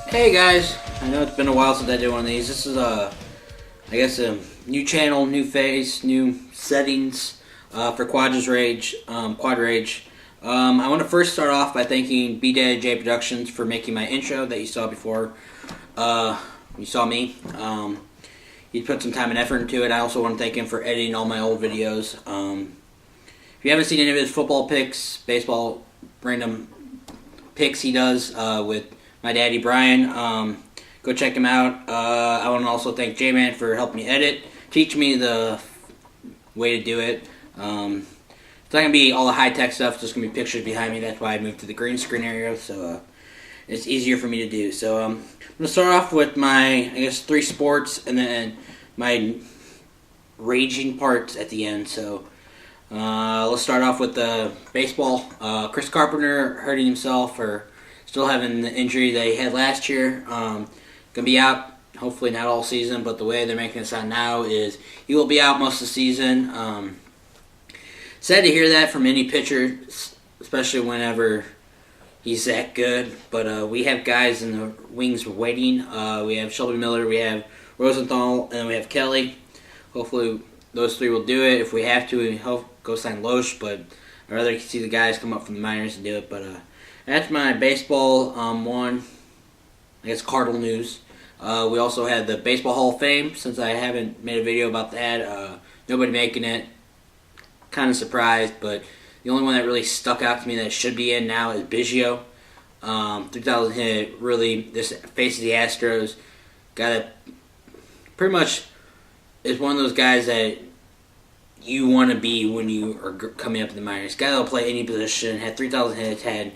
Hey guys, I know it's been a while since I did one of these. This is I guess a new channel, new face, new settings for Quad Rage. I want to first start off by thanking WWE Productions for making my intro that you saw before. You saw me. He put some time and effort into it. I also want to thank him for editing all my old videos. If you haven't seen any of his football picks, baseball random picks he does with my daddy Brian, go check him out. I want to also thank J-Man for helping me edit, teach me the way to do it. It's not going to be all the high-tech stuff, it's just going to be pictures behind me. That's why I moved to the green screen area, so it's easier for me to do. So I'm going to start off with my, 3 sports, and then my raging parts at the end. So let's start off with the baseball. Chris Carpenter hurting himself, or still having the injury that he had last year. Going to be out, hopefully not all season, but the way they're making it sound now is he will be out most of the season. Sad to hear that from any pitcher, especially whenever he's that good. But we have guys in the wings waiting. We have Shelby Miller, we have Rosenthal, and then we have Kelly. Hopefully those 3 will do it. If we have to, we hope go sign Loesch, but I'd rather see the guys come up from the minors and do it. But that's my baseball one, Cardinal news. We also had the Baseball Hall of Fame, since I haven't made a video about that. Nobody making it. Kind of surprised, but the only one that really stuck out to me that should be in now is Biggio. 3,000 hit, really, this face of the Astros. Guy that pretty much is one of those guys that you want to be when you are coming up in the minors. Guy that'll play any position, had 3,000 hits, had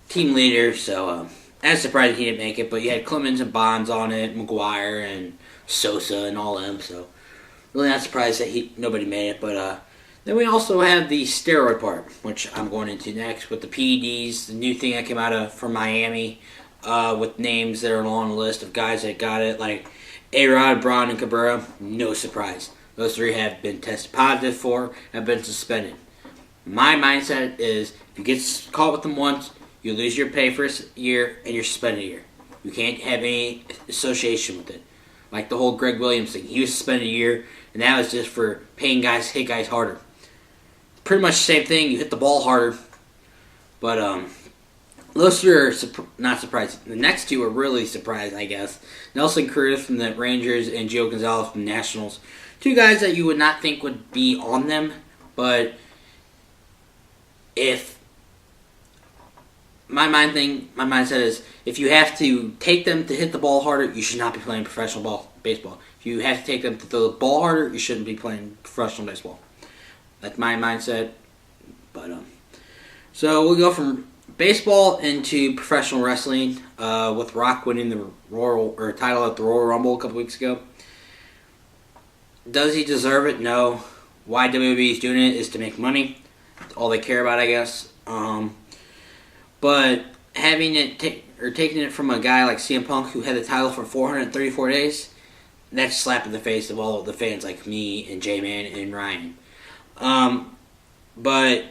team leader, so I was surprised he didn't make it, but you had Clemens and Bonds on it, McGuire and Sosa and all them, so really not surprised that nobody made it. But then we also have the steroid part, which I'm going into next with the PEDs, the new thing that came out from Miami, with names that are on the list of guys that got it, like A-Rod, Braun, and Cabrera. No surprise. Those 3 have been tested positive for, have been suspended. My mindset is, if you get caught with them once, you lose your pay for a year, and you're suspended a year. You can't have any association with it. Like the whole Greg Williams thing. He was suspended a year, and that was just for paying guys, hit guys harder. Pretty much the same thing. You hit the ball harder. But those 3 are not surprised. The next 2 are really surprised, I guess. Nelson Cruz from the Rangers and Gio Gonzalez from the Nationals. 2 guys that you would not think would be on them, but if my mindset is, if you have to take them to hit the ball harder, you should not be playing professional baseball. If you have to take them to throw the ball harder, you shouldn't be playing professional baseball. That's my mindset. But so we'll go from baseball into professional wrestling, with Rock winning the title at the Royal Rumble a couple weeks ago. Does he deserve it? No. Why WWE is doing it is to make money. That's all they care about, I guess. But having it taking it from a guy like CM Punk, who had the title for 434 days, that's a slap in the face of all of the fans like me and J-Man and Ryan. But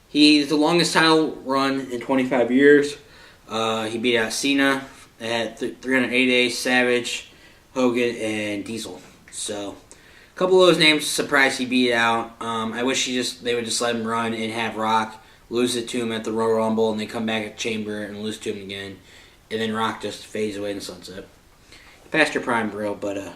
he's the longest title run in 25 years. He beat out Cena at 380 days, Savage, Hogan, and Diesel. So a couple of those names, surprised he beat out. I wish they would just let him run and have Rock lose it to him at the Royal Rumble, and then come back at Chamber and lose to him again, and then Rock just fades away in the sunset. Past your prime, bro. But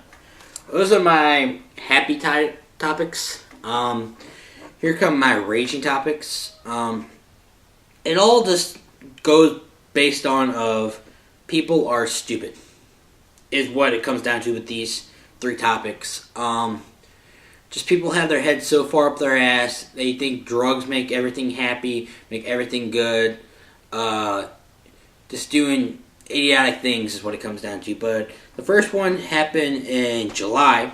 those are my happy topics. Here come my raging topics. It all just goes based on of people are stupid, is what it comes down to with these 3 topics. Just people have their heads so far up their ass, they think drugs make everything happy, make everything good. Just doing idiotic things is what it comes down to. But the first one happened in July,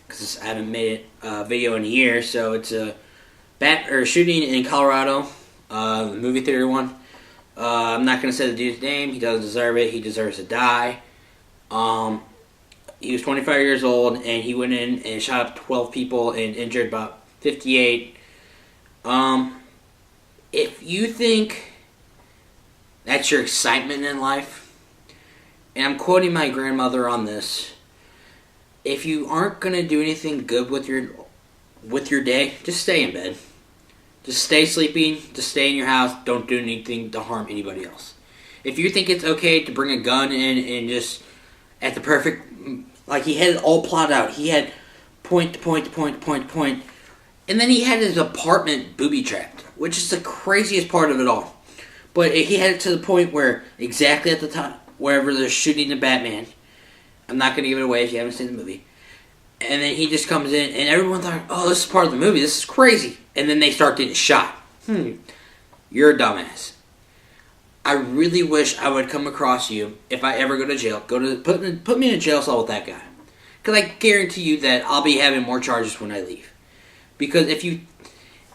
because I haven't made a video in a year. So it's a shooting in Colorado, the movie theater one. I'm not going to say the dude's name. He doesn't deserve it. He deserves to die. He was 25 years old, and he went in and shot up 12 people and injured about 58. If you think that's your excitement in life, and I'm quoting my grandmother on this, if you aren't going to do anything good with your day, just stay in bed. Just stay sleeping, just stay in your house, don't do anything to harm anybody else. If you think it's okay to bring a gun in and just at the perfect, like he had it all plotted out. He had point to point to point to point to point. And then he had his apartment booby-trapped, which is the craziest part of it all. But he had it to the point where exactly at the time, wherever they're shooting the Batman, I'm not going to give it away if you haven't seen the movie. And then he just comes in, and everyone thought, oh, this is part of the movie. This is crazy. And then they start getting shot. You're a dumbass. I really wish I would come across you if I ever go to jail. Put me in a jail cell with that guy. Because I guarantee you that I'll be having more charges when I leave. Because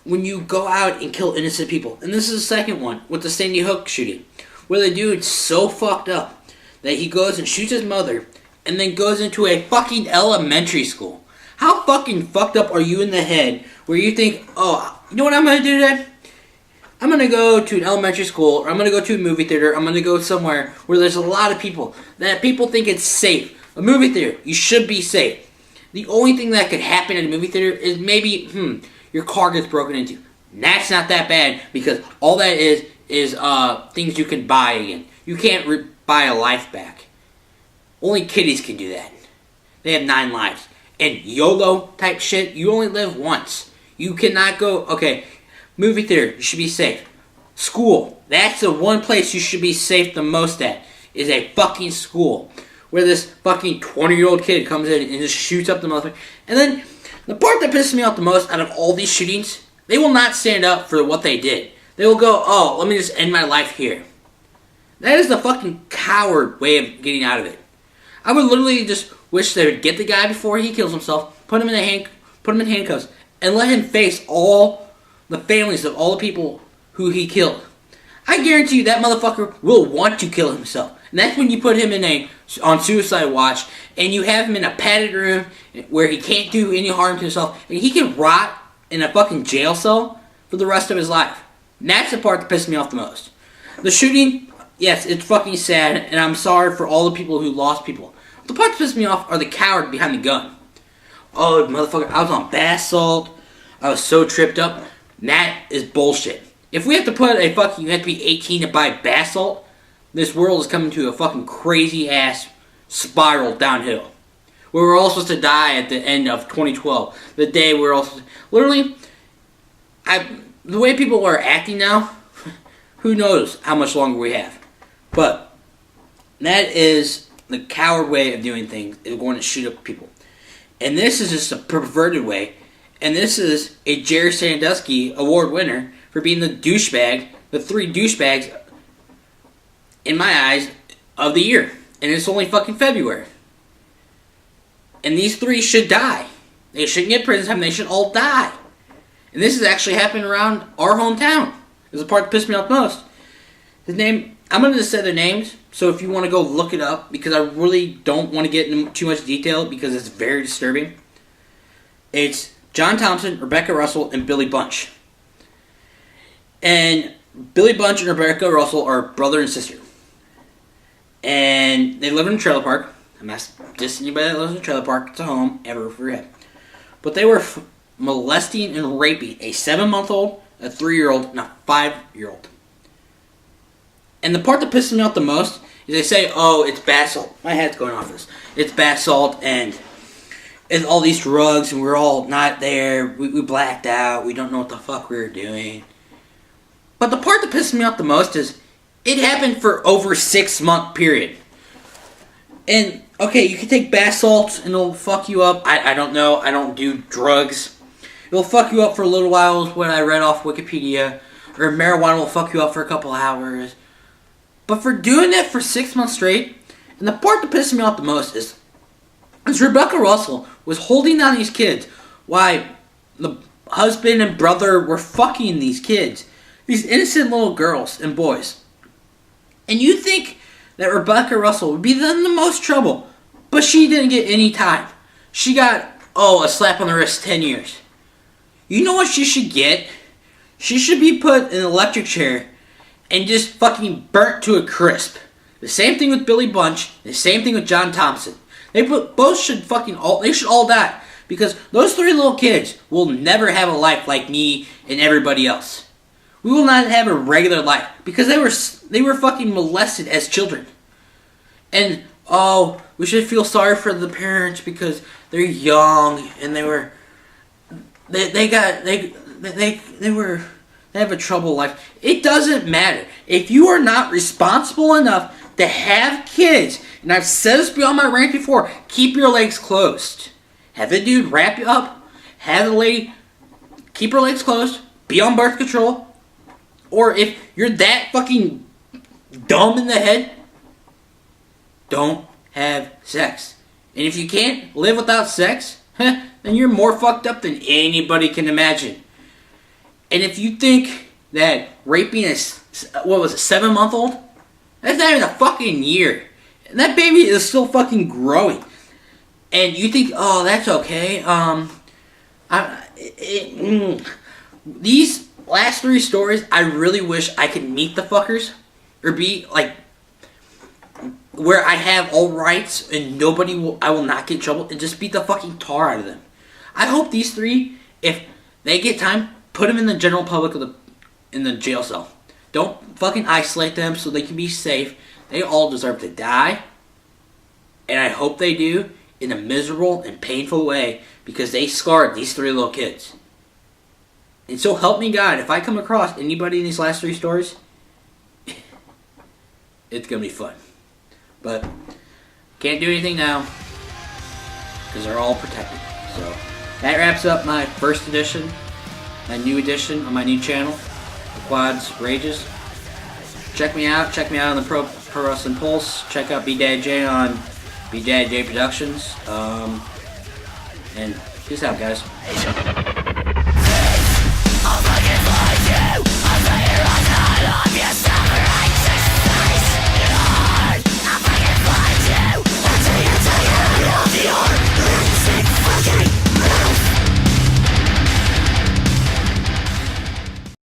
when you go out and kill innocent people, and this is the second one with the Sandy Hook shooting, where the dude's so fucked up that he goes and shoots his mother and then goes into a fucking elementary school. How fucking fucked up are you in the head where you think, oh, you know what I'm going to do today? I'm going to go to an elementary school, or I'm going to go to a movie theater, I'm going to go somewhere where there's a lot of people, that people think it's safe. A movie theater, you should be safe. The only thing that could happen at a movie theater is maybe, your car gets broken into. And that's not that bad, because all that is things you can buy again. You can't buy a life back. Only kiddies can do that. They have 9 lives. And YOLO type shit, you only live once. You cannot go, okay, movie theater, you should be safe. School, that's the one place you should be safe the most at, is a fucking school. Where this fucking 20-year-old kid comes in and just shoots up the motherfucker. And then, the part that pisses me off the most out of all these shootings, they will not stand up for what they did. They will go, oh, let me just end my life here. That is the fucking coward way of getting out of it. I would literally just wish they would get the guy before he kills himself, put him in handcuffs, and let him face all the families of all the people who he killed. I guarantee you that motherfucker will want to kill himself. And that's when you put him on suicide watch, and you have him in a padded room where he can't do any harm to himself, and he can rot in a fucking jail cell for the rest of his life. And that's the part that pissed me off the most. The shooting, yes, it's fucking sad, and I'm sorry for all the people who lost people. The part that pissed me off are the coward behind the gun. Oh, motherfucker, I was on bath salt. I was so tripped up. And that is bullshit. If we have to put you have to be 18 to buy bath salt, this world is coming to a fucking crazy ass spiral downhill. Where we're all supposed to die at the end of 2012. The day we're all literally, the way people are acting now, who knows how much longer we have. But that is the coward way of doing things, is going to shoot up people. And this is just a perverted way. And this is a Jerry Sandusky award winner for being the douchebag, the 3 douchebags, in my eyes, of the year. And it's only fucking February. And these 3 should die. They shouldn't get prison time, they should all die. And this is actually happening around our hometown. This is the part that pissed me off most. His name, I'm going to just say their names, so if you want to go look it up, because I really don't want to get into too much detail, because it's very disturbing. It's John Thompson, Rebecca Russell, and Billy Bunch. And Billy Bunch and Rebecca Russell are brother and sister. And they live in a trailer park. I'm not dissing anybody that lives in a trailer park. It's a home, ever roof over your head. But they were molesting and raping a 7-month-old, a 3-year-old, and a 5-year-old. And the part that pisses me off the most is they say, oh, it's bath salt. My head's going off this. It's bath salt and it's all these drugs and we're all not there. We blacked out. We don't know what the fuck we were doing. But the part that pisses me off the most is it happened for over a 6-month period. And, okay, you can take bath salts and it'll fuck you up. I don't know. I don't do drugs. It'll fuck you up for a little while is what I read off Wikipedia. Or marijuana will fuck you up for a couple hours. But for doing that for 6 months straight, and the part that pisses me off the most is Rebecca Russell was holding down these kids while the husband and brother were fucking these kids. These innocent little girls and boys. And you think that Rebecca Russell would be in the most trouble, but she didn't get any time. She got, a slap on the wrist, 10 years. You know what she should get? She should be put in an electric chair and just fucking burnt to a crisp. The same thing with Billy Bunch. The same thing with John Thompson. They should all die. Because those 3 little kids will never have a life like me and everybody else. We will not have a regular life. Because they were fucking molested as children. And, oh, we should feel sorry for the parents because they're young and they have a troubled life. It doesn't matter. If you are not responsible enough to have kids, and I've said this on my rant before, keep your legs closed. Have the dude wrap you up. Have the lady keep her legs closed. Be on birth control. Or if you're that fucking dumb in the head, don't have sex. And if you can't live without sex, then you're more fucked up than anybody can imagine. And if you think that raping a 7-month-old? That's not even a fucking year. And that baby is still fucking growing. And you think, oh, that's okay. These last 3 stories, I really wish I could meet the fuckers. Or be, like, where I have all rights and I will not get in trouble. And just beat the fucking tar out of them. I hope these 3, if they get time, put them in the general public in the jail cell. Don't fucking isolate them so they can be safe. They all deserve to die. And I hope they do in a miserable and painful way because they scarred these 3 little kids. And so help me God, if I come across anybody in these last 3 stories, it's going to be fun. But can't do anything now because they're all protected. So that wraps up my first edition, my new edition on my new channel, the Quads Rages. Check me out on the Pro Wrestling Pulse. Check out B-Dad-J on B-Dad-J Productions. And peace out, guys. I'll fucking find you. I'm the hero, I love you.